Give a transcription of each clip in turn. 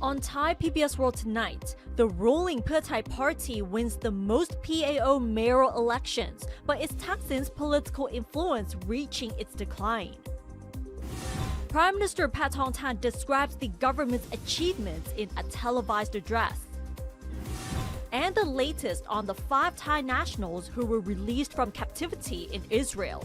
On Thai PBS World Tonight, the ruling Pheu Thai party wins the most PAO mayoral elections, but is Thaksin's political influence reaching its decline? Prime Minister Pattongtarn describes the government's achievements in a televised address. And the latest on the 5 Thai nationals who were released from captivity in Israel.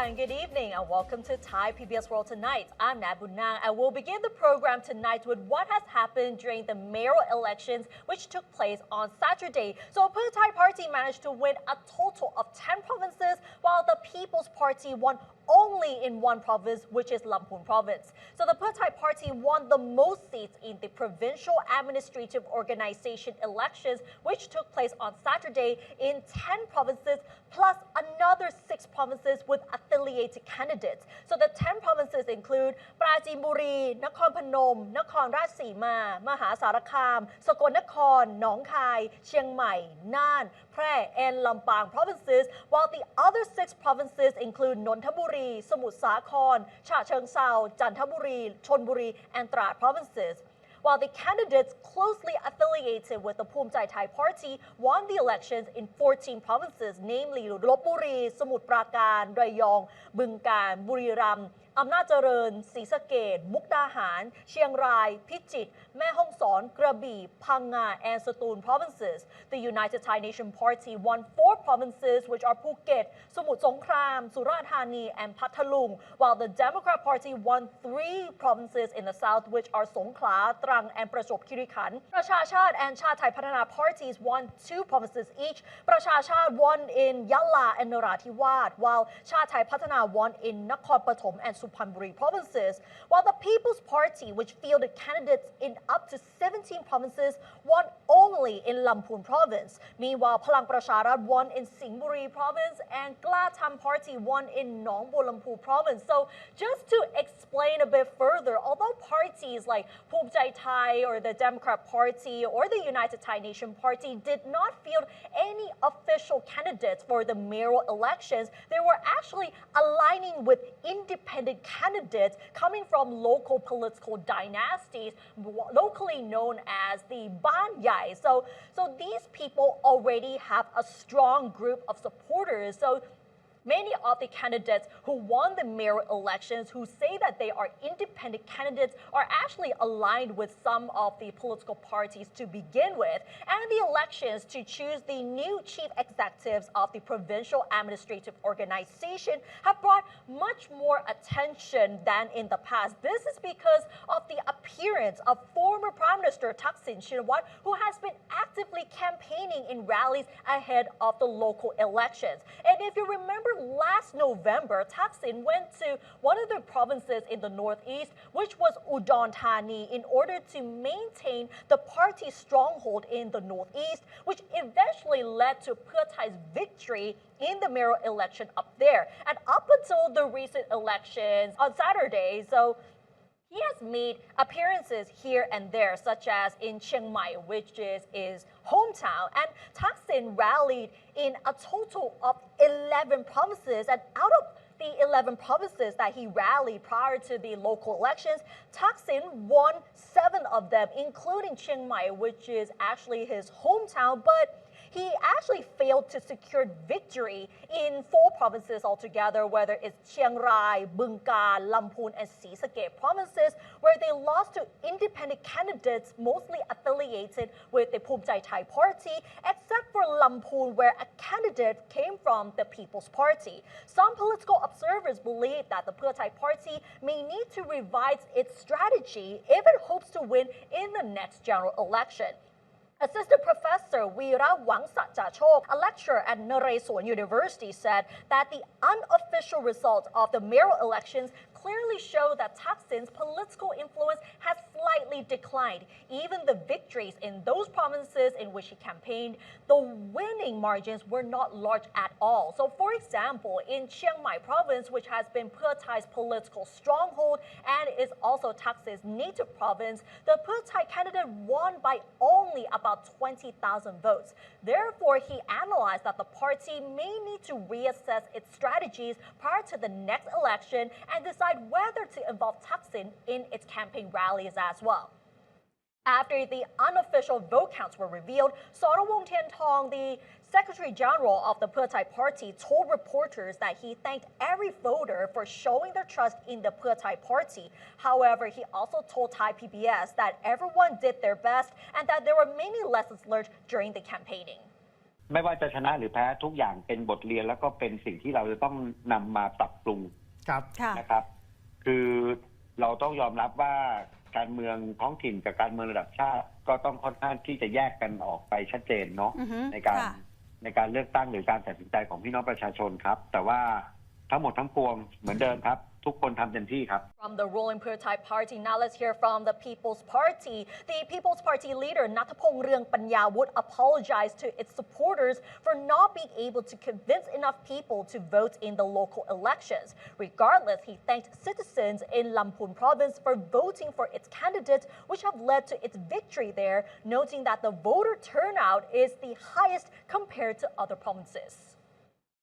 And good evening and welcome to Thai PBS World Tonight. I'm Nat Bunnang and we'll begin the program tonight with what has happened during the mayoral elections which took place on Saturday. So Pheu Thai party managed to win a total of 10 provinces while the People's Party won only in one province, which is Lamphun province. So the Pheu Thai party won the most seats in the provincial administrative organization elections, which took place on Saturday in 10 provinces, plus another 6 provinces with affiliated candidates. So the 10 provinces include Prajin Buri, Nakhon Phanom, Nakhon Ratchasima, Mahasarakham, Sakon Nakhon, Nong Khai, Chiang Mai, Nan, Phrae, and Lampang provinces, while the other 6 provinces include Nonthaburi, Samut Sakhon, Cha Cheong Sao, Jantaburi, Chonburi, and Trat provinces. While the candidates closely affiliated with the Phum Jai Thai party won the elections in 14 provinces, namely Lopburi, Samut Prakan, Rayong, Bungkan, Buriram, Amnat Chareun,ศรีสะเกษ มุกดาหาร เชียงราย พิจิตร แม่ฮ่องสอน กระบี่ พังงา and Satun provinces. The United Thai Nation Party won 4 provinces, which are Phuket, สมุทรสงคราม สุราษฎร์ธานี and พัทลุง while the Democrat Party won 3 provinces in the south, which are สงขลา ตรัง and ประจวบคีรีขันธ์ ประชาชาติ and ชาติไทยพัฒนา parties won 2 provinces each. ประชาชาติ won in Yala and นราธิวาส while ชาติไทยพัฒนา won in นครปฐม and Suphanburi provinces, while the People's Party, which fielded candidates in up to 17 provinces, won only in Lamphun province. Meanwhile, Palang Pracharat won in Singhburi province and Kla Tham Party won in Nong Bolampu province. So just to explain a bit further, although parties like Phum Jai Thai or the Democrat Party or the United Thai Nation Party did not field any official candidates for the mayoral elections, they were actually aligning with independent candidates coming from local political dynasties, locally known as the Ban Yai. So these people already have a strong group of supporters. So many of the candidates who won the mayoral elections, who say that they are independent candidates, are actually aligned with some of the political parties to begin with. And the elections to choose the new chief executives of the provincial administrative organization have brought much more attention than in the past. This is because of the appearance of former Prime Minister Thaksin Shinawatra, who has been actively campaigning in rallies ahead of the local elections. And if you remember, last November, Thaksin went to one of the provinces in the northeast, which was Udon Thani, in order to maintain the party's stronghold in the northeast, which eventually led to Pheu Thai's victory in the mayoral election up there. And up until the recent elections on Saturday, so he has made appearances here and there, such as in Chiang Mai, which is his hometown. And Thaksin rallied in a total of 11 provinces. And out of the 11 provinces that he rallied prior to the local elections, Thaksin won 7 of them, including Chiang Mai, which is actually his hometown. But he actually failed to secure victory in 4 provinces altogether, whether it's Chiang Rai, Bungkan, Lamphun, andศรีสะเกษ provinces, where they lost to independent candidates mostly affiliated with the Phum Jai Thai party, except for Lamphun, where a candidate came from the People's Party. Some political observers believe that the Pheu Thai party may need to revise its strategy if it hopes to win in the next general election. Assistant Professor Veera Wangsachachok, a lecturer at Naresuan University, said that the unofficial results of the mayoral elections clearly show that Thaksin's political influence has slightly declined. Even the victories in those provinces in which he campaigned, the winning margins were not large at all. So for example, in Chiang Mai province, which has been Pheu Thai's political stronghold and is also Thaksin's native province, the Pheu Thai candidate won by only about 20,000 votes. Therefore, he analyzed that the party may need to reassess its strategies prior to the next election and decide whether to involve Thaksin in its campaign rallies as well. After the unofficial vote counts were revealed, Sorawong Tiantong, the Secretary General of the Pheu Thai Party, told reporters that he thanked every voter for showing their trust in the Pheu Thai Party. However, he also told Thai PBS that everyone did their best and that there were many lessons learned during the campaigning. ไม่ว่าจะชนะหรือแพ้ทุกอย่างเป็นบทเรียนแล้วก็เป็นสิ่งที่เราจะต้องนำมาปรับปรุงนะครับคือเราต้องยอมรับว่าการเมืองท้องถิ่นกับการเมืองระดับชาติก็ต้องค่อนข้างที่จะแยกกันออกไปชัดเจนเนาะในการเลือกตั้งหรือการตัดสินใจของพี่น้องประชาชนครับแต่ว่าทั้งหมดทั้งปวงเหมือนเดิมครับทุกคนทำเต็มที่ครับ From the ruling Pheu Thai Party, now let's hear from the People's Party. The People's Party leader Nattapong Rungpanyawut apologized to its supporters for not being able to convince enough people to vote in the local elections. Regardless, he thanked citizens in Lamphun province for voting for its candidates, which have led to its victory there, noting that the voter turnout is the highest compared to other provinces.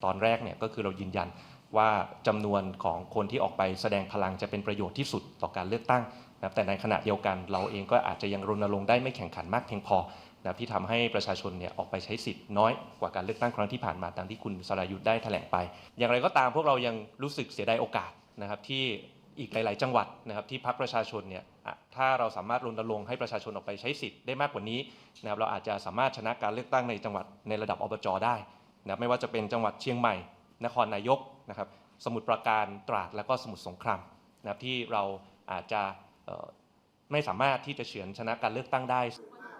ตอนแรกเนี่ยก็คือเรายืนยันว่าจำนวนของคนที่ออกไปแสดงพลังจะเป็นประโยชน์ที่สุดต่อการเลือกตั้งนะแต่ในขณะเดียวกันเราเองก็อาจจะยังรณรงค์ได้ไม่แข่งขันมากเพียงพอนะที่ทำให้ประชาชนเนี่ยออกไปใช้สิทธิ์น้อยกว่าการเลือกตั้งครั้งที่ผ่านมาดังที่คุณสรายุทธได้แถลงไปอย่างไรก็ตามพวกเรายังรู้สึกเสียดายโอกาสนะครับที่อีกหลายๆจังหวัดนะครับที่พรรคประชาชนเนี่ยถ้าเราสามารถรณรงค์ให้ประชาชนออกไปใช้สิทธิ์ได้มากกว่านี้นะครับเราอาจจะสามารถชนะการเลือกตั้งในจังหวัดในระดับอบจ.ได้นะไม่ว่าจะเป็นจังหวัดเชียงใหม่นครนายกนะครับสมุทรปราการตราดและก็สมุทรสงครามนะครับที่เราอาจจะไม่สามารถที่จะเฉือนชนะการเลือกตั้งได้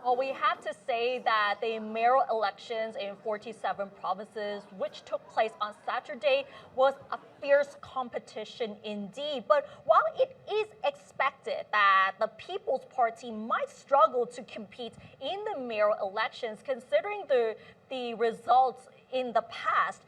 Well, we have to say that the mayoral elections in 47 provinces, which took place on Saturday, was a fierce competition indeed. But while it is expected that the People's Party might struggle to compete in the mayoral elections, considering the results in the past,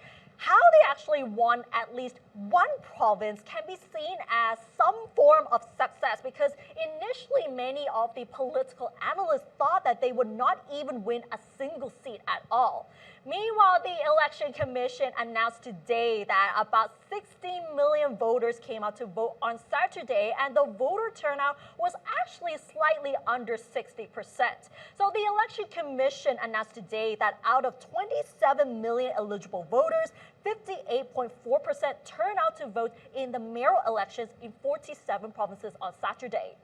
how they actually won at least one province can be seen as some form of success because initially many of the political analysts thought that they would not even win a single seat at all. Meanwhile, the Election Commission announced today that about 16 million voters came out to vote on Saturday, and the voter turnout was actually slightly under 60%. So the Election Commission announced today that out of 27 million eligible voters, 58.4% turned out to vote in the mayoral elections in 47 provinces on Saturday.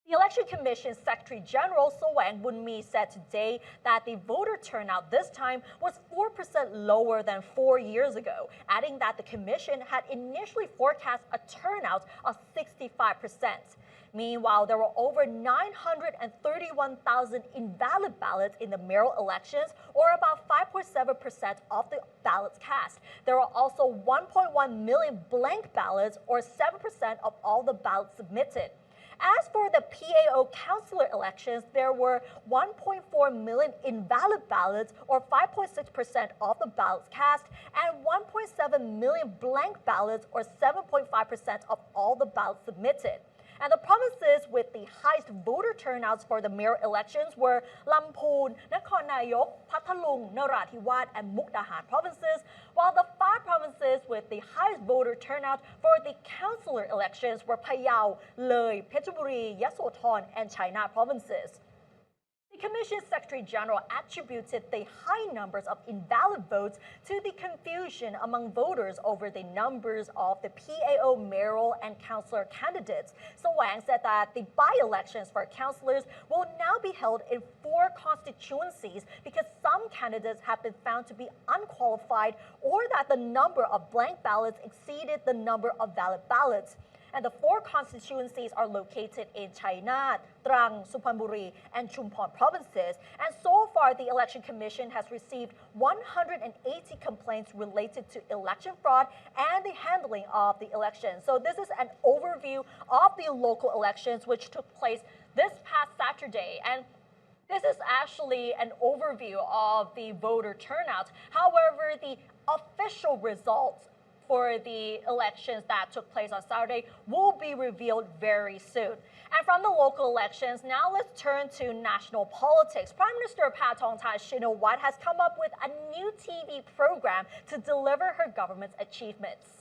The Election Commission Secretary General Sowang Bunmi said today that the voter turnout this time was 4% lower than 4 years ago, adding that the Commission had initially forecast a turnout of 65%. Meanwhile, there were over 931,000 invalid ballots in the mayoral elections, or about 5.7% of the ballots cast. There were also 1.1 million blank ballots, or 7% of all the ballots submitted. As for the PAO councillor elections, there were 1.4 million invalid ballots, or 5.6% of the ballots cast, and 1.7 million blank ballots, or 7.5% of all the ballots submitted. And the provinces with the highest voter turnouts for the mayoral elections were Lamphun, Nakhon Nayok, Pathalung, Narathiwat, and Mukdahan provinces, while the 5 provinces with the highest voter turnout for the councillor elections were Phayao, Loi, Phetchaburi, Yasothon, and China provinces. The Commission's Secretary General attributed the high numbers of invalid votes to the confusion among voters over the numbers of the PAO mayoral and councillor candidates. So Wang said that the by-elections for councillors will now be held in 4 constituencies because some candidates have been found to be unqualified or that the number of blank ballots exceeded the number of valid ballots. And the 4 constituencies are located in Chainat, Trang, Suphanburi, and Chumphon provinces. And so far, the Election Commission has received 180 complaints related to election fraud and the handling of the elections. So this is an overview of the local elections which took place this past Saturday. And this is actually an overview of the voter turnout. However, the official results for the elections that took place on Saturday will be revealed very soon. And from the local elections, now let's turn to national politics. Prime Minister Pheu Thai has come up with a new TV program to deliver her government's achievements.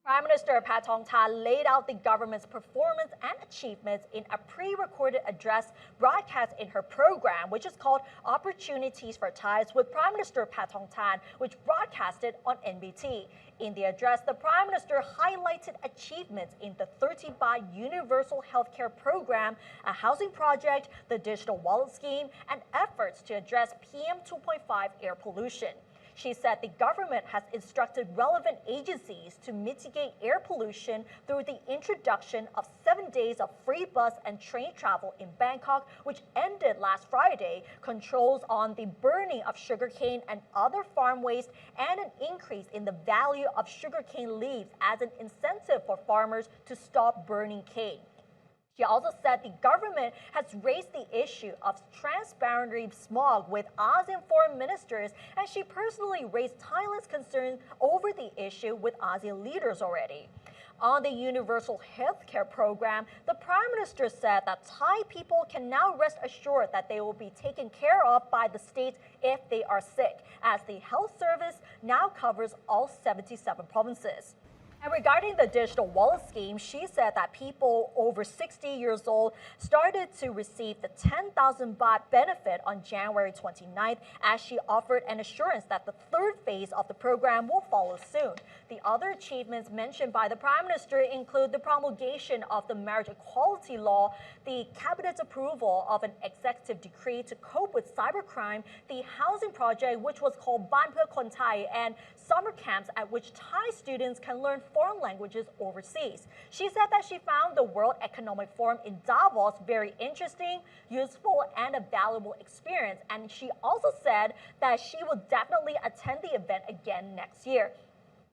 Prime Minister Pheu Thai laid out the government's performance and achievements in a pre-recorded address broadcast in her program, which is called Opportunities for Thais with Prime Minister Pheu Thai, which broadcasted on NBT. In the address, the Prime Minister highlighted achievements in the 30-baht Universal Healthcare Program, a housing project, the digital wallet scheme, and efforts to address PM 2.5 air pollution. She said the government has instructed relevant agencies to mitigate air pollution through the introduction of 7 days of free bus and train travel in Bangkok, which ended last Friday, controls on the burning of sugarcane and other farm waste, and an increase in the value of sugarcane leaves as an incentive for farmers to stop burning cane. She also said the government has raised the issue of transparent smog with ASEAN foreign ministers, and she personally raised Thailand's concerns over the issue with ASEAN leaders already. On the Universal Healthcare Program, the Prime Minister said that Thai people can now rest assured that they will be taken care of by the state if they are sick, as the health service now covers all 77 provinces. And regarding the digital wallet scheme, she said that people over 60 years old started to receive the 10,000 baht benefit on January 29th, as she offered an assurance that the 3rd phase of the program will follow soon. The other achievements mentioned by the Prime Minister include the promulgation of the marriage equality law, the Cabinet's approval of an executive decree to cope with cybercrime, the housing project, which was called Ban Pheu Kon Thai, and summer camps at which Thai students can learn foreign languages overseas. She said that she found the World Economic Forum in Davos very interesting, useful, and a valuable experience. And she also said that she will definitely attend the event again next year.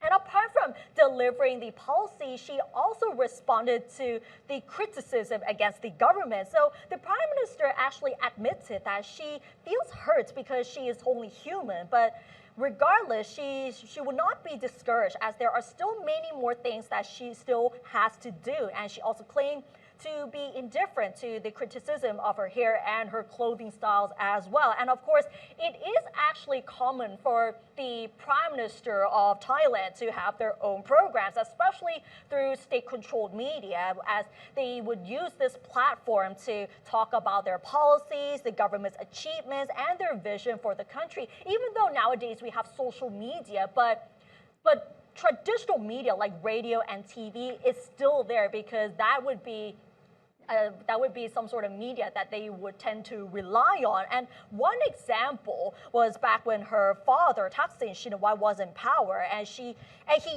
And apart from delivering the policy, she also responded to the criticism against the government. So the Prime Minister actually admitted that she feels hurt because she is only human, but regardless, she will not be discouraged, as there are still many more things that she still has to do. And she also claimed to be indifferent to the criticism of her hair and her clothing styles as well. And of course, it is actually common for the Prime Minister of Thailand to have their own programs, especially through state-controlled media, as they would use this platform to talk about their policies, the government's achievements, and their vision for the country. Even though nowadays we have social media, but traditional media like radio and TV is still there, because that would be some sort of media that they would tend to rely on. And one example was back when her father, Thaksin Shinawatra, was in power, and he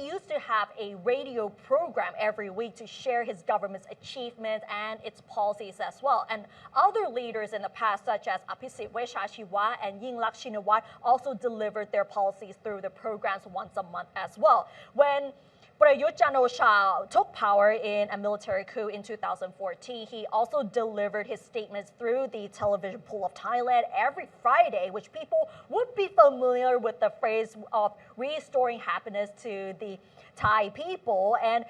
used to have a radio program every week to share his government's achievements and its policies as well. And other leaders in the past, such as Apisit Vejchajiwat and Yingluck Shinawatra, also delivered their policies through the programs once a month as well. When Prayut Chan-o-cha took power in a military coup in 2014, he also delivered his statements through the television pool of Thailand every Friday, which people would be familiar with the phrase of restoring happiness to the Thai people. And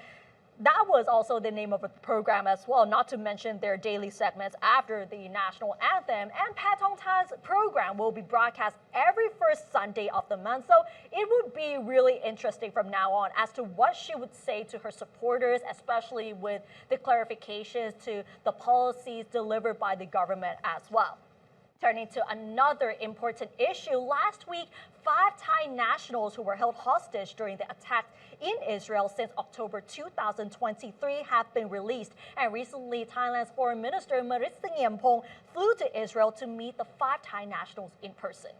that was also the name of the program as well, not to mention their daily segments after the national anthem. And Pheu Thai's program will be broadcast every first Sunday of the month. So it would be really interesting from now on as to what she would say to her supporters, especially with the clarifications to the policies delivered by the government as well. Turning to another important issue, last week, 5 Thai nationals who were held hostage during the attacks in Israel since October 2023 have been released. And recently, Thailand's Foreign Minister Marit Singyeampong flew to Israel to meet the 5 Thai nationals in person.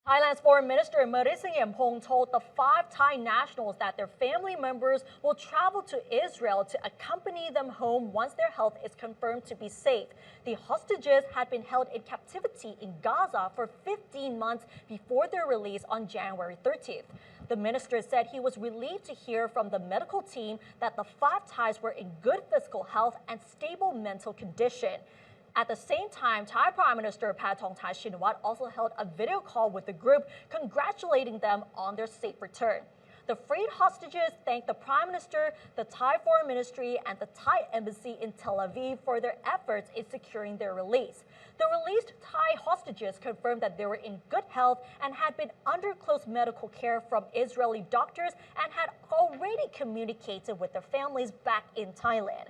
Thailand's Foreign Minister Marit Singyampong told the 5 Thai nationals that their family members will travel to Israel to accompany them home once their health is confirmed to be safe. The hostages had been held in captivity in Gaza for 15 months before their release on January 30th. The minister said he was relieved to hear from the medical team that the 5 Thais were in good physical health and stable mental condition. At the same time, Thai Prime Minister Pheu Thai also held a video call with the group, congratulating them on their safe return. The freed hostages thanked the Prime Minister, the Thai Foreign Ministry, and the Thai Embassy in Tel Aviv for their efforts in securing their release. The released Thai hostages confirmed that they were in good health and had been under close medical care from Israeli doctors and had already communicated with their families back in Thailand.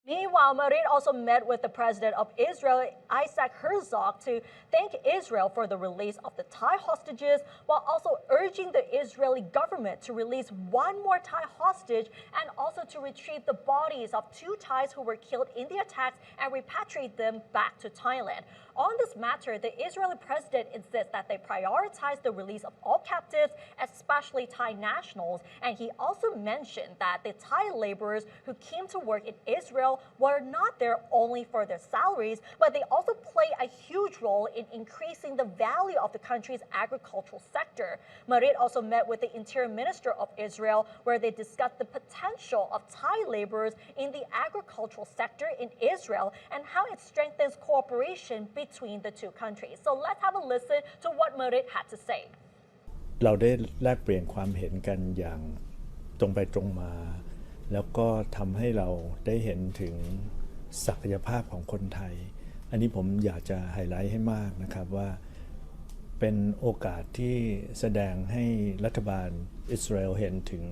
Meanwhile, Marit also met with the president of Israel, Isaac Herzog, to thank Israel for the release of the Thai hostages, while also urging the Israeli government to release one more Thai hostage and also to retrieve the bodies of 2 Thais who were killed in the attacks and repatriate them back to Thailand. On this matter, the Israeli president insists that they prioritize the release of all captives, especially Thai nationals, and he also mentioned that the Thai laborers who came to work in Israel were not there only for their salaries, but they also play a huge role in increasing the value of the country's agricultural sector. Marit also met with the Interior Minister of Israel, where they discussed the potential of Thai laborers in the agricultural sector in Israel and how it strengthens cooperation between the 2 countries. So let's have a listen to what Marit had to say. เราได้แลกเปลี่ยนความเห็นกันอย่างตรงไปตรงมาแล้วก็ทำให้เราได้เห็นถึงศักยภาพของคนไทยอันนี้ผมอยากจะไฮไลท์ให้มากนะครับว่าเป็นโอกาสที่แสดงให้รัฐบาลอิสราเอลเห็นถึง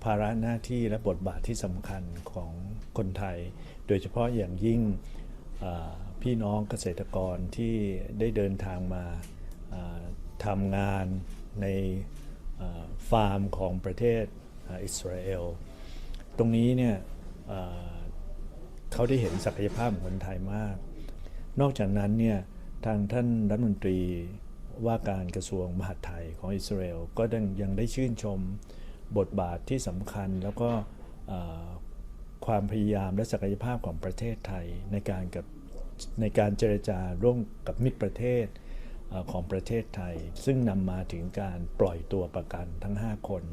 ภาระหน้าที่และบทบาทที่สำคัญของคนไทยโดยเฉพาะอย่างยิ่งพี่น้องเกษตรกรที่ได้เดินทางมาทำงานในฟาร์มของประเทศอิสราเอลตรงนี้เนี่ยเขาได้เห็นศักยภาพของคนไทยมากนอกจากนั้นเนี่ยทางท่านรัฐมนตรีว่าการกระทรวงมหาดไทยของอิสราเอลก็ยังได้ชื่นชมบทบาทที่สำคัญแล้วก็ความพยายามและศักยภาพของประเทศไทยในการเจรจาร่วมกับมิตรประเทศของประเทศไทยซึ่งนำมาถึงการปล่อยตัวประกันทั้ง 5 คน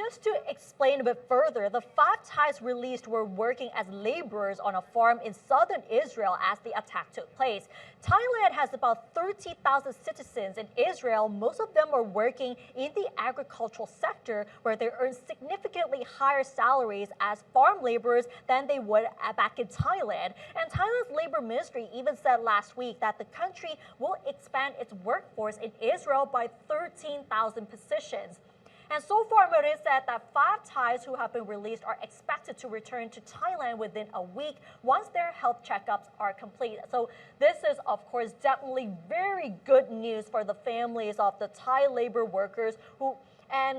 Just to explain a bit further, the 5 Thais released were working as laborers on a farm in southern Israel as the attack took place. Thailand has about 30,000 citizens in Israel. Most of them are working in the agricultural sector, where they earn significantly higher salaries as farm laborers than they would back in Thailand. And Thailand's labor ministry even said last week that the country will expand its workforce in Israel by 13,000 positions. And so far, Marit said that 5 Thais who have been released are expected to return to Thailand within a week once their health checkups are complete. So this is, of course, definitely very good news for the families of the Thai labor workers and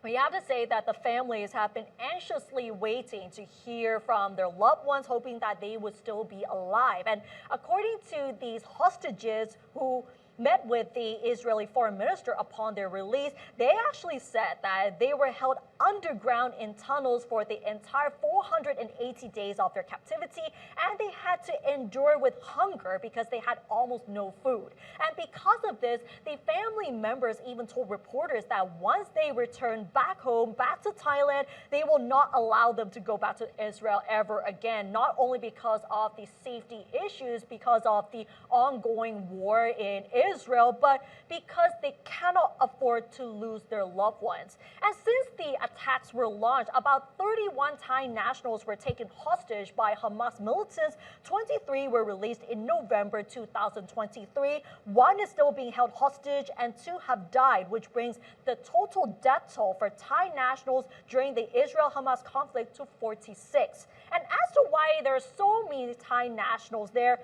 we have to say that the families have been anxiously waiting to hear from their loved ones, hoping that they would still be alive. And according to these hostages who met with the Israeli foreign minister upon their release, they actually said that they were held underground in tunnels for the entire 480 days of their captivity, and they had to endure with hunger because they had almost no food. And because of this, the family members even told reporters that once they return back home, back to Thailand, they will not allow them to go back to Israel ever again, not only because of the safety issues, because of the ongoing war in Israel, but because they cannot afford to lose their loved ones. And since the attacks were launched, about 31 Thai nationals were taken hostage by Hamas militants. 23 were released in November 2023. 1 is still being held hostage and 2 have died, which brings the total death toll for Thai nationals during the Israel-Hamas conflict to 46. And as to why there are so many Thai nationals there,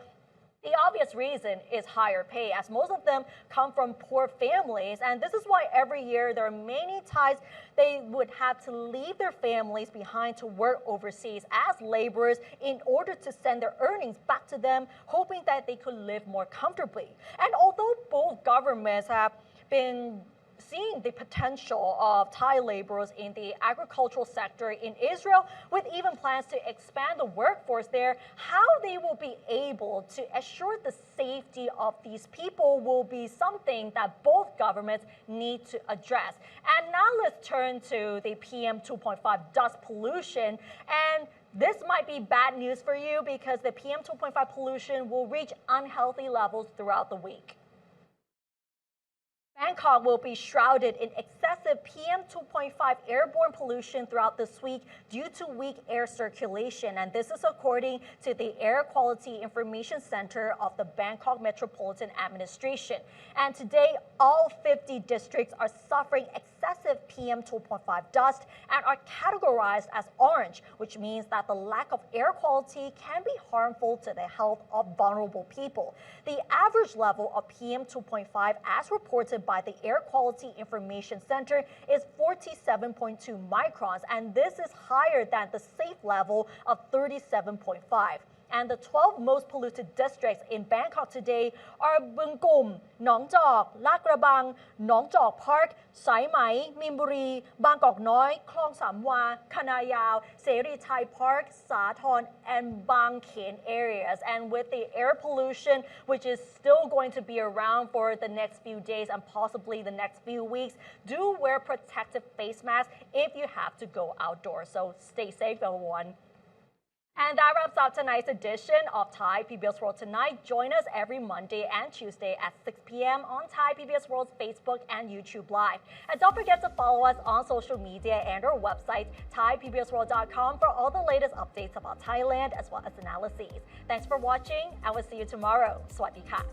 The obvious reason is higher pay, as most of them come from poor families, and this is why every year there are many Thais they would have to leave their families behind to work overseas as laborers in order to send their earnings back to them, hoping that they could live more comfortably. And although both governments have been seeing the potential of Thai laborers in the agricultural sector in Israel, with even plans to expand the workforce there, how they will be able to assure the safety of these people will be something that both governments need to address. And now let's turn to the PM 2.5 dust pollution. And this might be bad news for you because the PM 2.5 pollution will reach unhealthy levels throughout the week. Bangkok will be shrouded in excessive PM 2.5 airborne pollution throughout this week due to weak air circulation, and this is according to the Air Quality Information Center of the Bangkok Metropolitan Administration. And today, all 50 districts are suffering excessive PM 2.5 dust and are categorized as orange, which means that the lack of air quality can be harmful to the health of vulnerable people. The average level of PM 2.5, as reported by the Air Quality Information Center, is 47.2 microns, and this is higher than the safe level of 37.5. And the 12 most polluted districts in Bangkok today are Bung Kum, Nong Jok, Lat Krabang, Nong Jok Park, Sai Mai, Minburi, Bangkok Noi, Klong Samwa, Kanayao, Seri Thai Park, Sathorn, and Bang Khen areas. And with the air pollution, which is still going to be around for the next few days and possibly the next few weeks, do wear protective face masks if you have to go outdoors. So stay safe, everyone. And that wraps up tonight's edition of Thai PBS World Tonight. Join us every Monday and Tuesday at 6 p.m. on Thai PBS World's Facebook and YouTube Live. And don't forget to follow us on social media and our website, ThaiPBSWorld.com, for all the latest updates about Thailand as well as analyses. Thanks for watching, and we'll see you tomorrow. Sawasdee ka.